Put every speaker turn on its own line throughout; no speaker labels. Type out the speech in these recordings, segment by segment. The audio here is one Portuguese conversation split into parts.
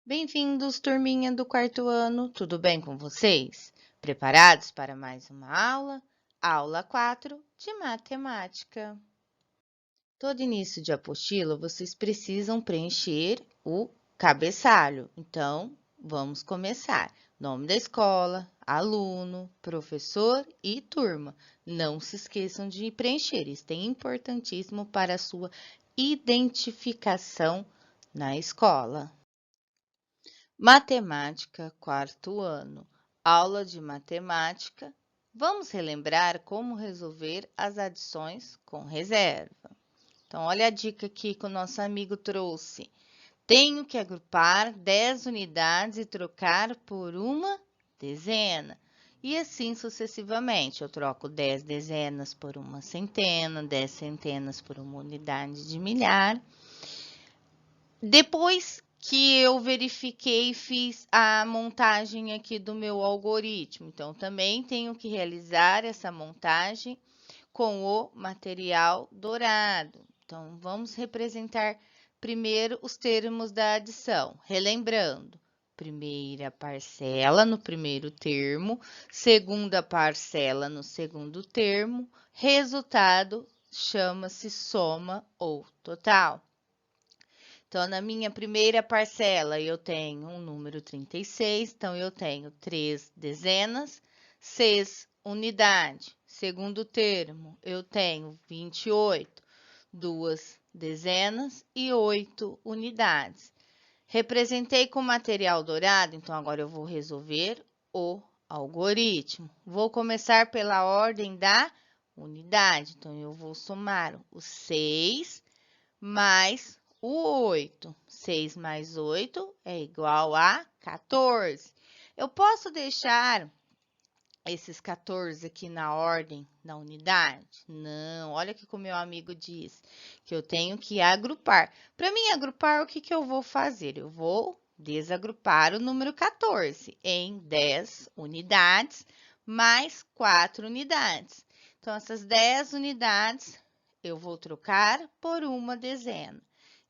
Bem-vindos, turminha do quarto ano, tudo bem com vocês? Preparados para mais uma aula? Aula 4 de matemática. Todo início de apostila, vocês precisam preencher o cabeçalho. Então, vamos começar. Nome da escola, aluno, professor e turma. Não se esqueçam de preencher, isso é importantíssimo para a sua identificação na escola. Matemática, quarto ano. Aula de matemática. Vamos relembrar como resolver as adições com reserva. Então, olha a dica aqui que o nosso amigo trouxe. Tenho que agrupar 10 unidades e trocar por uma dezena. E assim sucessivamente. Eu troco 10 dezenas por uma centena, 10 centenas por uma unidade de milhar. Depois que eu verifiquei e fiz a montagem aqui do meu algoritmo. Então, também tenho que realizar essa montagem com o material dourado. Então, vamos representar primeiro os termos da adição. Relembrando, primeira parcela no primeiro termo, segunda parcela no segundo termo, resultado chama-se soma ou total. Então, na minha primeira parcela, eu tenho um número 36, então eu tenho 3 dezenas, 6 unidades. Segundo termo, eu tenho 28, 2 dezenas e 8 unidades. Representei com material dourado, então agora eu vou resolver o algoritmo. Vou começar pela ordem da unidade, então eu vou somar os 6 mais o 8. 6 mais 8 é igual a 14. Eu posso deixar esses 14 aqui na ordem da unidade? Não, olha o que o meu amigo diz, que eu tenho que agrupar. Para mim agrupar, o que eu vou fazer? Eu vou desagrupar o número 14 em 10 unidades mais 4 unidades. Então, essas 10 unidades eu vou trocar por uma dezena.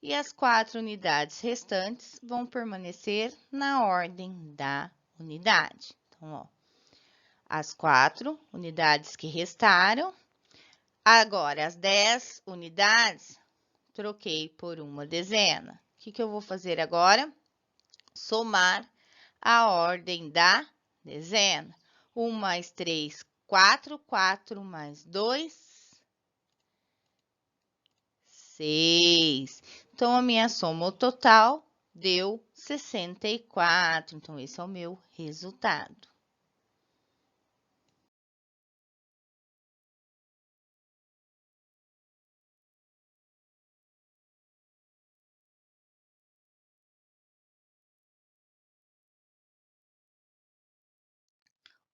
E as 4 unidades restantes vão permanecer na ordem da unidade. Então, ó, as 4 unidades que restaram. Agora, as 10 unidades, troquei por uma dezena. O que eu vou fazer agora? Somar a ordem da dezena. 1 mais 3, 4. 4 mais 2, 6. Então, a minha soma total deu 64. Então, esse é o meu resultado.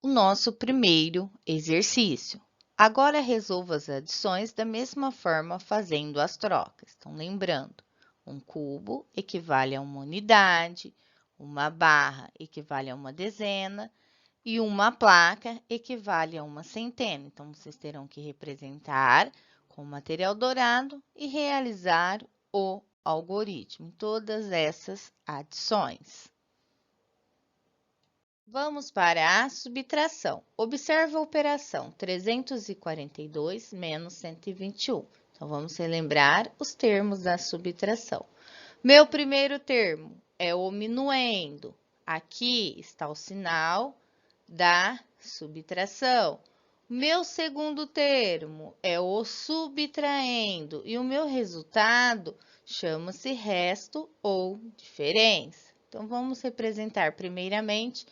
O nosso primeiro exercício. Agora, resolva as adições da mesma forma, fazendo as trocas. Então, lembrando, um cubo equivale a uma unidade, uma barra equivale a uma dezena e uma placa equivale a uma centena. Então, vocês terão que representar com material dourado e realizar o algoritmo em todas essas adições. Vamos para a subtração. Observe a operação 342 menos 121. Então, vamos relembrar os termos da subtração. Meu primeiro termo é o minuendo. Aqui está o sinal da subtração. Meu segundo termo é o subtraindo. E o meu resultado chama-se resto ou diferença. Então, vamos representar primeiramente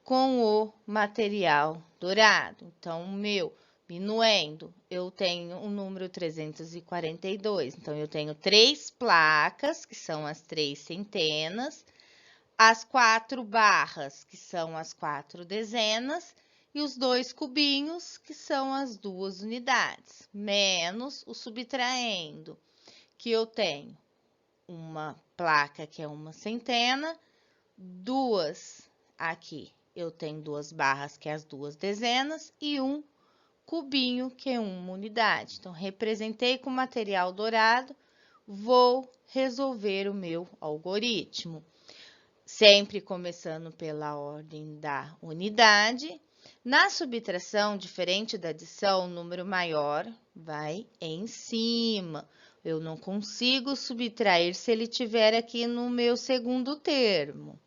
com o material dourado. Então, o meu minuendo, eu tenho o número 342. Então, eu tenho 3 placas, que são as 3 centenas, as 4 barras, que são as 4 dezenas, e os 2 cubinhos, que são as 2 unidades, menos o subtraendo, que eu tenho uma placa, que é uma centena, 2 aqui. Eu tenho 2 barras, que é as 2 dezenas, e um cubinho, que é uma unidade. Então, representei com material dourado, vou resolver o meu algoritmo. sempre começando pela ordem da unidade. Na subtração, diferente da adição, o número maior vai em cima. Eu não consigo subtrair se ele estiver aqui no meu segundo termo.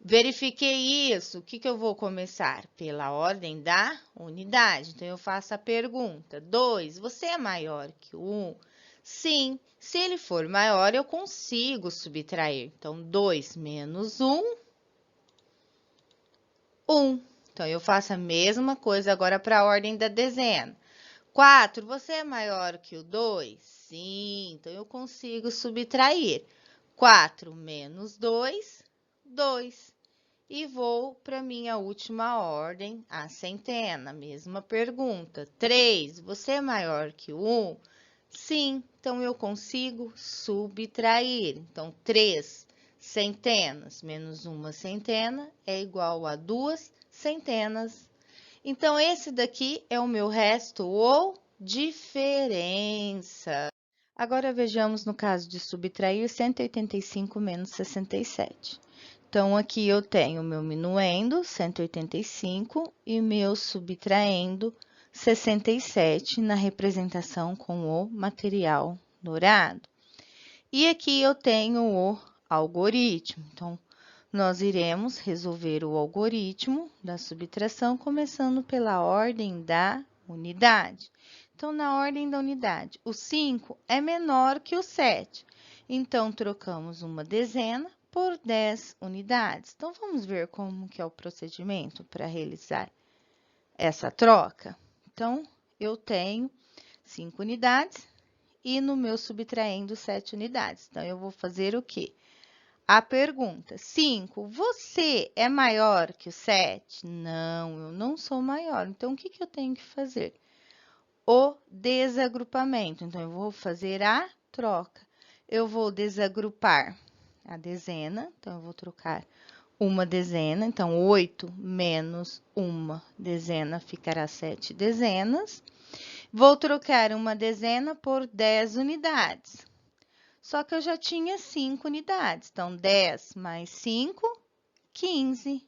Verifiquei isso, o que eu vou começar? Pela ordem da unidade. Então, eu faço a pergunta: 2, você é maior que o 1? Sim, se ele for maior, eu consigo subtrair. Então, 2 menos 1, 1. Então, eu faço a mesma coisa agora para a ordem da dezena. 4, você é maior que o 2? Sim, então eu consigo subtrair. 4 menos 2, 2. E vou para minha última ordem, a centena. Mesma pergunta. 3, você é maior que o 1? Sim, então eu consigo subtrair. Então, 3 centenas menos uma centena é igual a 2 centenas. Então, esse daqui é o meu resto ou diferença. Agora, vejamos no caso de subtrair 185 menos 67. Então, aqui eu tenho meu minuendo, 185, e meu subtraendo, 67, na representação com o material dourado. E aqui eu tenho o algoritmo. Então, nós iremos resolver o algoritmo da subtração, começando pela ordem da unidade. Então, na ordem da unidade, o 5 é menor que o 7. Então, trocamos uma dezena por 10 unidades. Então, vamos ver como que é o procedimento para realizar essa troca? Então, eu tenho 5 unidades e no meu subtraendo 7 unidades. Então, eu vou fazer o quê? A pergunta: 5, você é maior que o 7? Não, eu não sou maior. Então, o que eu tenho que fazer? O desagrupamento. Então, eu vou fazer a troca. Eu vou desagrupar a dezena. Então, eu vou trocar uma dezena. Então, 8 menos uma dezena ficará 7 dezenas. Vou trocar uma dezena por 10 unidades. Só que eu já tinha 5 unidades. Então, 10 mais 5, 15.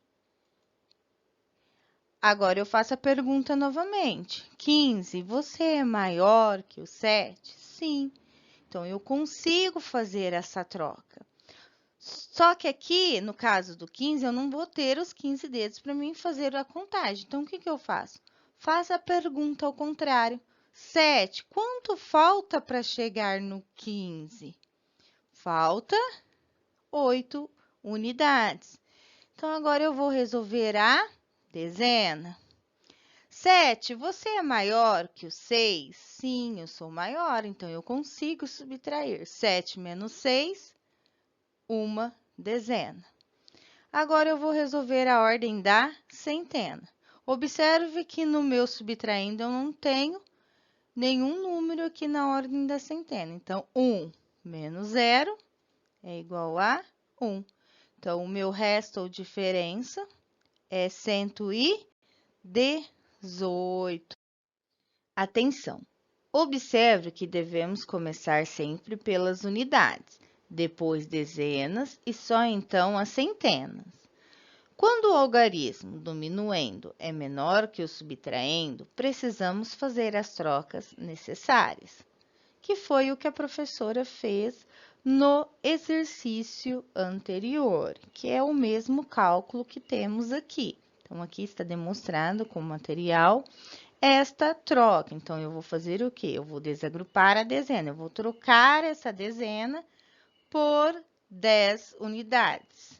Agora, eu faço a pergunta novamente. 15, você é maior que o 7? Sim. Então, eu consigo fazer essa troca. Só que aqui, no caso do 15, eu não vou ter os 15 dedos para mim fazer a contagem. Então, o que eu faço? Faço a pergunta ao contrário. 7, quanto falta para chegar no 15? Falta 8 unidades. Então, agora eu vou resolver a dezena. 7, você é maior que o 6? Sim, eu sou maior, então eu consigo subtrair. 7 menos 6, uma dezena. Agora, eu vou resolver a ordem da centena. Observe que no meu subtraindo eu não tenho nenhum número aqui na ordem da centena. Então, 1 menos 0 é igual a 1. Então, o meu resto ou diferença é 118. Atenção! Observe que devemos começar sempre pelas unidades, depois dezenas e só então as centenas. Quando o algarismo do minuendo é menor que o subtraendo, precisamos fazer as trocas necessárias, que foi o que a professora fez no exercício anterior, que é o mesmo cálculo que temos aqui. Então, aqui está demonstrado com o material esta troca. Então, eu vou fazer o quê? Eu vou desagrupar a dezena, eu vou trocar essa dezena por 10 unidades.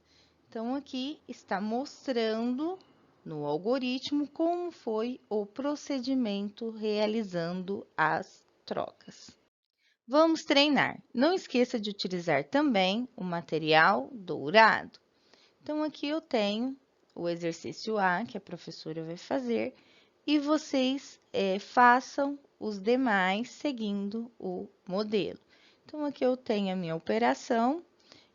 Então, aqui está mostrando no algoritmo como foi o procedimento realizando as trocas. Vamos treinar. Não esqueça de utilizar também o material dourado. Então, aqui eu tenho o exercício A, que a professora vai fazer, e vocês façam os demais seguindo o modelo. Então, aqui eu tenho a minha operação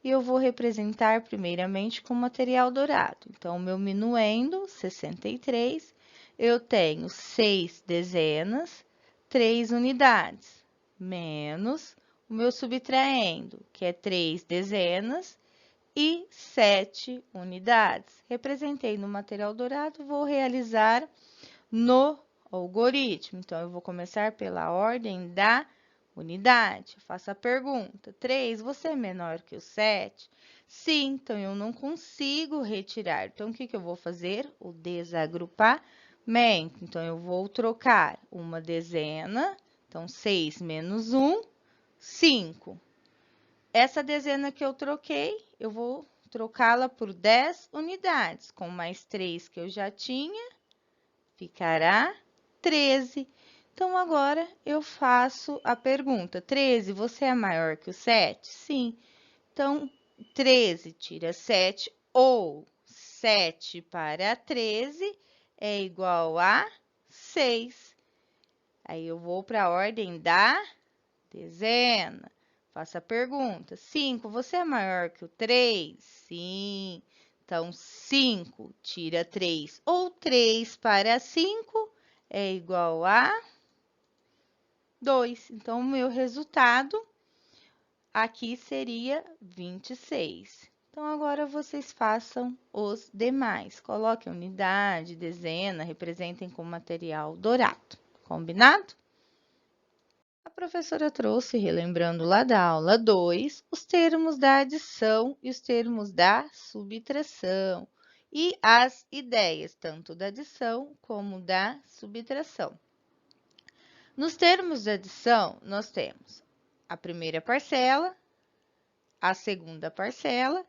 e eu vou representar primeiramente com material dourado. Então, o meu minuendo, 63, eu tenho 6 dezenas, 3 unidades, menos o meu subtraendo, que é 3 dezenas e 7 unidades. Representei no material dourado, vou realizar no algoritmo. Então, eu vou começar pela ordem da unidade. Eu faço a pergunta: 3, você é menor que o 7? Sim, então eu não consigo retirar. Então, o que eu vou fazer? O desagrupamento. Então, eu vou trocar uma dezena. Então, 6 menos 1, 5. Essa dezena que eu troquei, eu vou trocá-la por 10 unidades. Com mais 3 que eu já tinha, ficará 13. Então, agora eu faço a pergunta: 13, você é maior que o 7? Sim. Então, 13 tira 7, ou 7 para 13 é igual a 6. Aí, eu vou para a ordem da dezena. Faço a pergunta: 5, você é maior que o 3? Sim. Então, 5 tira 3, ou 3 para 5 é igual a 2. Então, o meu resultado aqui seria 26. Então, agora vocês façam os demais. Coloquem unidade, dezena, representem com material dourado. Combinado? A professora trouxe, relembrando lá da aula 2, os termos da adição e os termos da subtração e as ideias, tanto da adição como da subtração. Nos termos de adição, nós temos a primeira parcela, a segunda parcela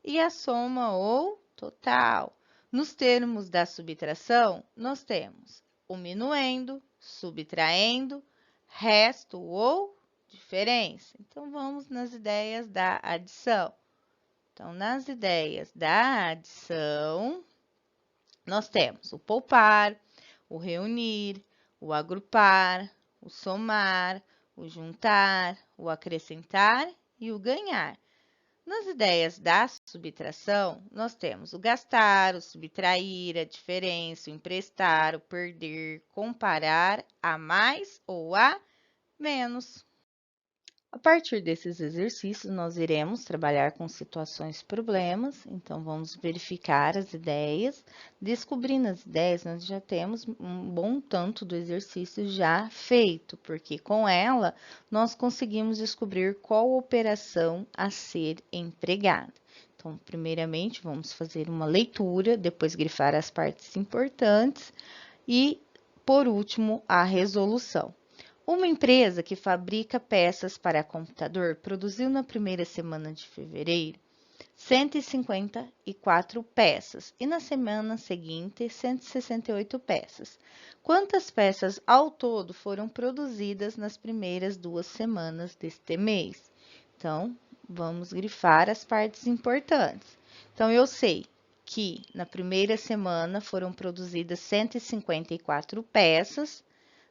e a soma ou total. Nos termos da subtração, nós temos o minuendo, subtraindo, resto ou diferença. Então, vamos nas ideias da adição. Então, nas ideias da adição, nós temos o poupar, o reunir, o agrupar, o somar, o juntar, o acrescentar e o ganhar. Nas ideias da subtração, nós temos o gastar, o subtrair, a diferença, o emprestar, o perder, comparar, a mais ou a menos. A partir desses exercícios, nós iremos trabalhar com situações problemas, então vamos verificar as ideias. Descobrindo as ideias, nós já temos um bom tanto do exercício já feito, porque com ela nós conseguimos descobrir qual operação a ser empregada. Então, primeiramente, vamos fazer uma leitura, depois grifar as partes importantes e, por último, a resolução. Uma empresa que fabrica peças para computador produziu na primeira semana de fevereiro 154 peças e na semana seguinte 168 peças. Quantas peças ao todo foram produzidas nas primeiras 2 semanas deste mês? Então, vamos grifar as partes importantes. Então, eu sei que na primeira semana foram produzidas 154 peças,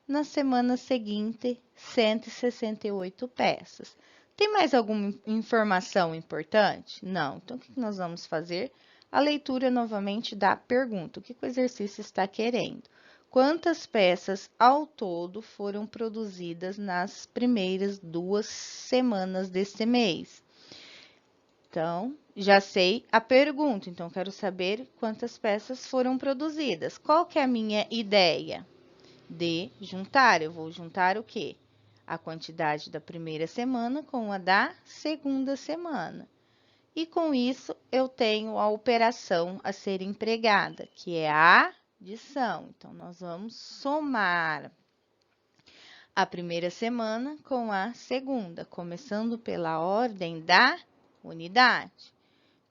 na semana seguinte, 168 peças. Tem mais alguma informação importante? Não. Então, o que nós vamos fazer? A leitura novamente da pergunta. O que o exercício está querendo? Quantas peças ao todo foram produzidas nas primeiras 2 semanas deste mês? Então, já sei a pergunta. Então, quero saber quantas peças foram produzidas. Qual que é a minha ideia? De juntar, eu vou juntar o quê? A quantidade da primeira semana com a da segunda semana. E com isso, eu tenho a operação a ser empregada, que é a adição. Então, nós vamos somar a primeira semana com a segunda, começando pela ordem da unidade.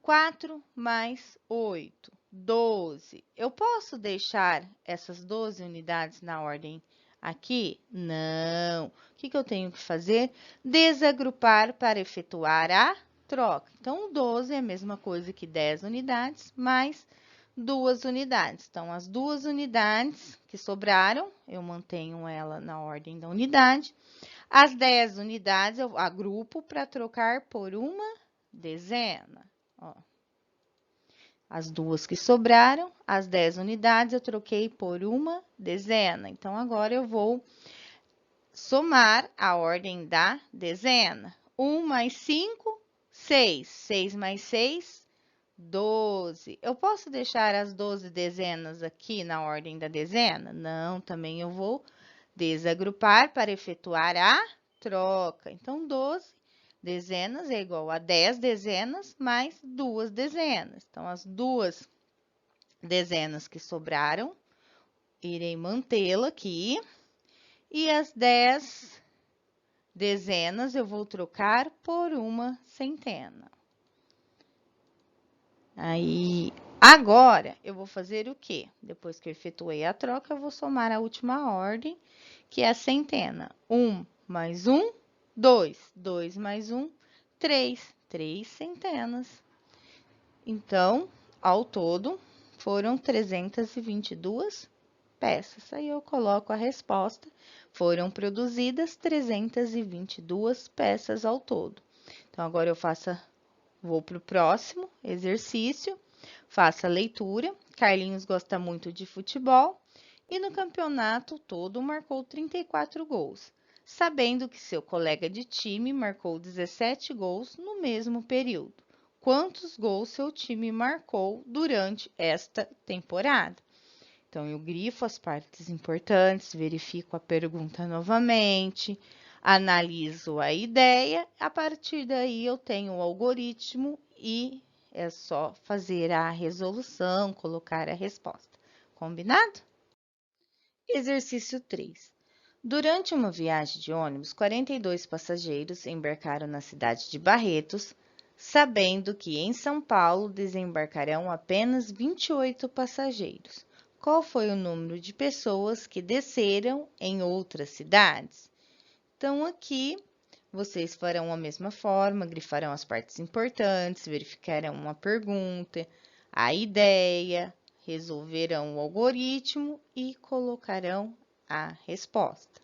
4 mais 8. 12. Eu posso deixar essas 12 unidades na ordem aqui? Não. O que eu tenho que fazer? Desagrupar para efetuar a troca. Então, 12 é a mesma coisa que 10 unidades mais 2 unidades. Então, as 2 unidades que sobraram, eu mantenho ela na ordem da unidade. As 10 unidades eu agrupo para trocar por uma dezena. Ó. As 2 que sobraram, as 10 unidades, eu troquei por uma dezena. Então, agora eu vou somar a ordem da dezena. 1 mais 5, 6. 6 mais 6, 12. Eu posso deixar as 12 dezenas aqui na ordem da dezena? Não, também eu vou desagrupar para efetuar a troca. Então, 12 dezenas é igual a 10 dezenas mais 2 dezenas. Então, as 2 dezenas que sobraram, irei mantê-la aqui. E as 10 dezenas eu vou trocar por uma centena. Aí, agora, eu vou fazer o quê? Depois que eu efetuei a troca, eu vou somar a última ordem, que é a centena. 1 mais 1, 2. 2 mais 1, 3. 3 centenas. Então, ao todo, foram 322 peças. Aí eu coloco a resposta. Foram produzidas 322 peças ao todo. Então, agora eu vou para o próximo exercício. Faça a leitura. Carlinhos gosta muito de futebol e no campeonato todo marcou 34 gols, sabendo que seu colega de time marcou 17 gols no mesmo período. Quantos gols seu time marcou durante esta temporada? Então, eu grifo as partes importantes, verifico a pergunta novamente, analiso a ideia, a partir daí eu tenho o algoritmo e é só fazer a resolução, colocar a resposta. Combinado? Exercício 3. Durante uma viagem de ônibus, 42 passageiros embarcaram na cidade de Barretos, sabendo que em São Paulo desembarcarão apenas 28 passageiros. Qual foi o número de pessoas que desceram em outras cidades? Então, aqui vocês farão a mesma forma, grifarão as partes importantes, verificarão uma pergunta, a ideia, resolverão o algoritmo e colocarão a resposta.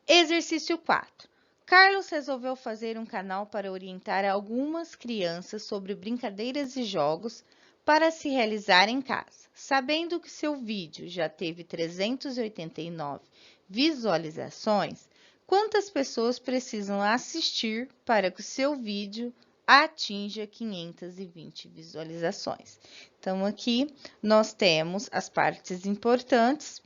Exercício 4. Carlos resolveu fazer um canal para orientar algumas crianças sobre brincadeiras e jogos para se realizar em casa. Sabendo que seu vídeo já teve 389 visualizações, quantas pessoas precisam assistir para que o seu vídeo atinja 520 visualizações? Então, aqui nós temos as partes importantes,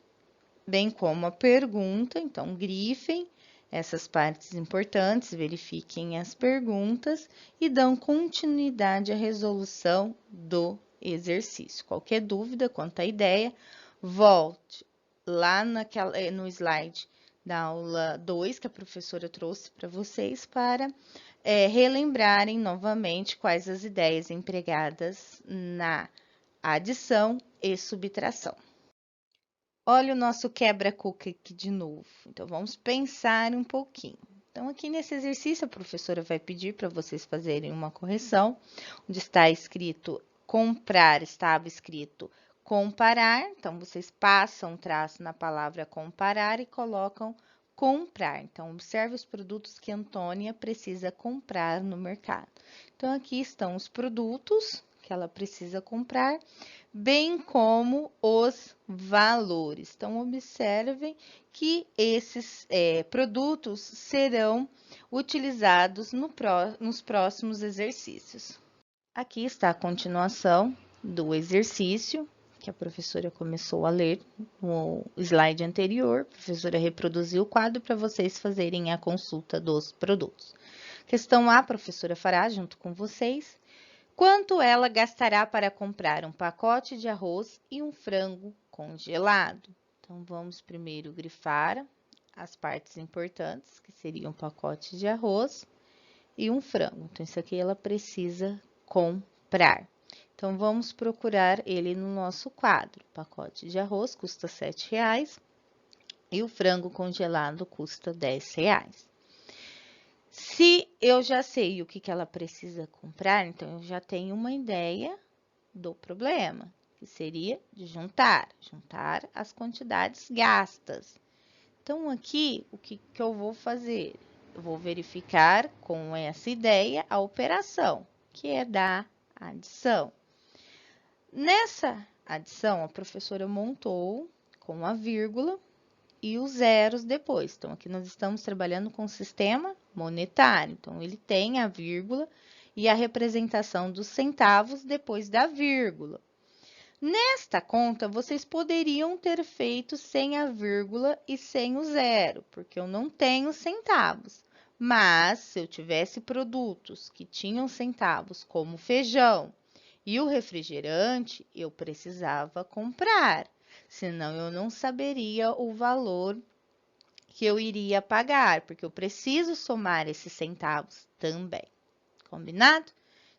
bem como a pergunta. Então, grifem essas partes importantes, verifiquem as perguntas e dão continuidade à resolução do exercício. Qualquer dúvida quanto à ideia, volte lá no slide da aula 2 que a professora trouxe para vocês para relembrarem novamente quais as ideias empregadas na adição e subtração. Olha o nosso quebra-coco aqui de novo. Então, vamos pensar um pouquinho. Então, aqui nesse exercício, a professora vai pedir para vocês fazerem uma correção, onde está escrito comprar, estava escrito comparar. Então, vocês passam um traço na palavra comparar e colocam comprar. Então, observe os produtos que a Antônia precisa comprar no mercado. Então, aqui estão os produtos que ela precisa comprar, bem como os valores. Então, observem que esses produtos serão utilizados nos próximos exercícios. Aqui está a continuação do exercício que a professora começou a ler no slide anterior. A professora reproduziu o quadro para vocês fazerem a consulta dos produtos. Questão A, a professora fará junto com vocês. Quanto ela gastará para comprar um pacote de arroz e um frango congelado? Então, vamos primeiro grifar as partes importantes, que seriam um pacote de arroz e um frango. Então, isso aqui ela precisa comprar. Então, vamos procurar ele no nosso quadro. O pacote de arroz custa R$ 7,00 e o frango congelado custa R$ 10,00. Se eu já sei o que ela precisa comprar, então eu já tenho uma ideia do problema, que seria de juntar as quantidades gastas. Então, aqui, o que eu vou fazer? Eu vou verificar com essa ideia a operação, que é da adição. Nessa adição, a professora montou com a vírgula e os zeros depois. Então, aqui nós estamos trabalhando com o sistema monetário. Então, ele tem a vírgula e a representação dos centavos depois da vírgula. Nesta conta, vocês poderiam ter feito sem a vírgula e sem o zero, porque eu não tenho centavos. Mas, se eu tivesse produtos que tinham centavos, como feijão e o refrigerante, eu precisava comprar, senão eu não saberia o valor que eu iria pagar, porque eu preciso somar esses centavos também. Combinado?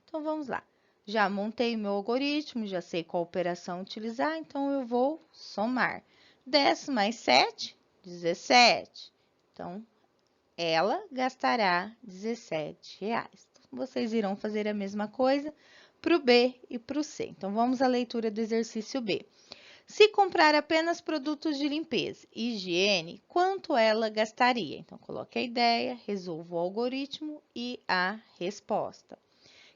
Então, vamos lá. Já montei meu algoritmo, já sei qual operação utilizar, então eu vou somar. 10 mais 7, 17. Então, ela gastará R$17. Vocês irão fazer a mesma coisa para o B e para o C. Então, vamos à leitura do exercício B. Se comprar apenas produtos de limpeza e higiene, quanto ela gastaria? Então, coloque a ideia, resolva o algoritmo e a resposta.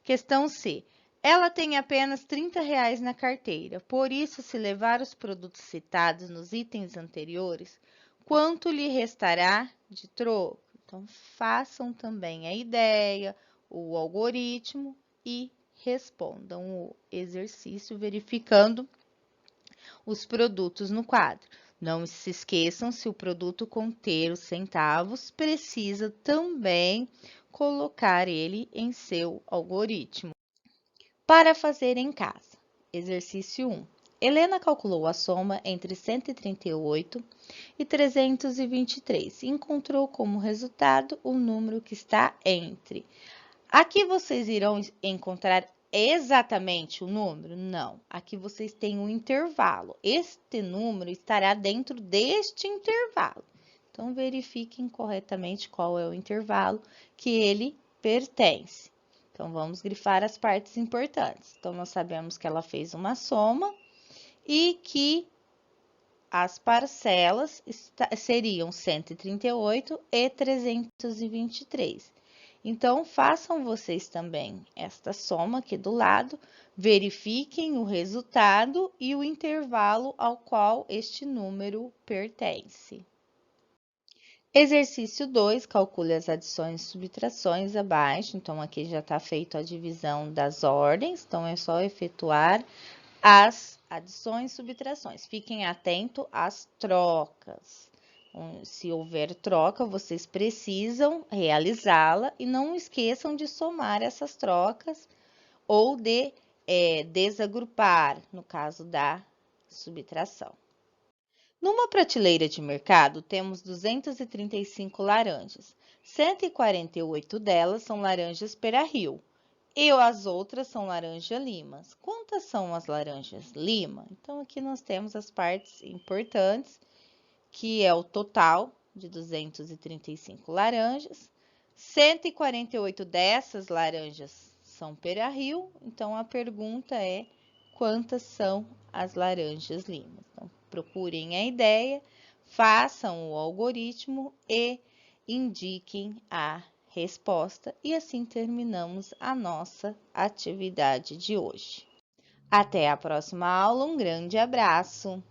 Questão C. Ela tem apenas R$30 na carteira, por isso, se levar os produtos citados nos itens anteriores, quanto lhe restará de troco? Então, façam também a ideia, o algoritmo e respondam o exercício verificando os produtos no quadro. Não se esqueçam, se o produto conter os centavos, precisa também colocar ele em seu algoritmo. Para fazer em casa. Exercício 1. Helena calculou a soma entre 138 e 323 e encontrou como resultado o número que está entre. Aqui vocês irão encontrar exatamente o número? Não. Aqui vocês têm um intervalo. Este número estará dentro deste intervalo. Então, verifiquem corretamente qual é o intervalo que ele pertence. Então, vamos grifar as partes importantes. Então, nós sabemos que ela fez uma soma e que as parcelas seriam 138 e 323. Então, façam vocês também esta soma aqui do lado, verifiquem o resultado e o intervalo ao qual este número pertence. Exercício 2, calcule as adições e subtrações abaixo. Então, aqui já está feito a divisão das ordens, então é só efetuar as adições e subtrações. Fiquem atentos às trocas. Se houver troca, vocês precisam realizá-la e não esqueçam de somar essas trocas ou de desagrupar, no caso da subtração. Numa prateleira de mercado, temos 235 laranjas. 148 delas são laranjas Pera-Rio e as outras são laranja-limas. Quantas são as laranjas lima? Então, aqui nós temos as partes importantes, que é o total de 235 laranjas. 148 dessas laranjas são Pera-Rio, então a pergunta é: quantas são as laranjas limas? Então, procurem a ideia, façam o algoritmo e indiquem a resposta. E assim terminamos a nossa atividade de hoje. Até a próxima aula, um grande abraço!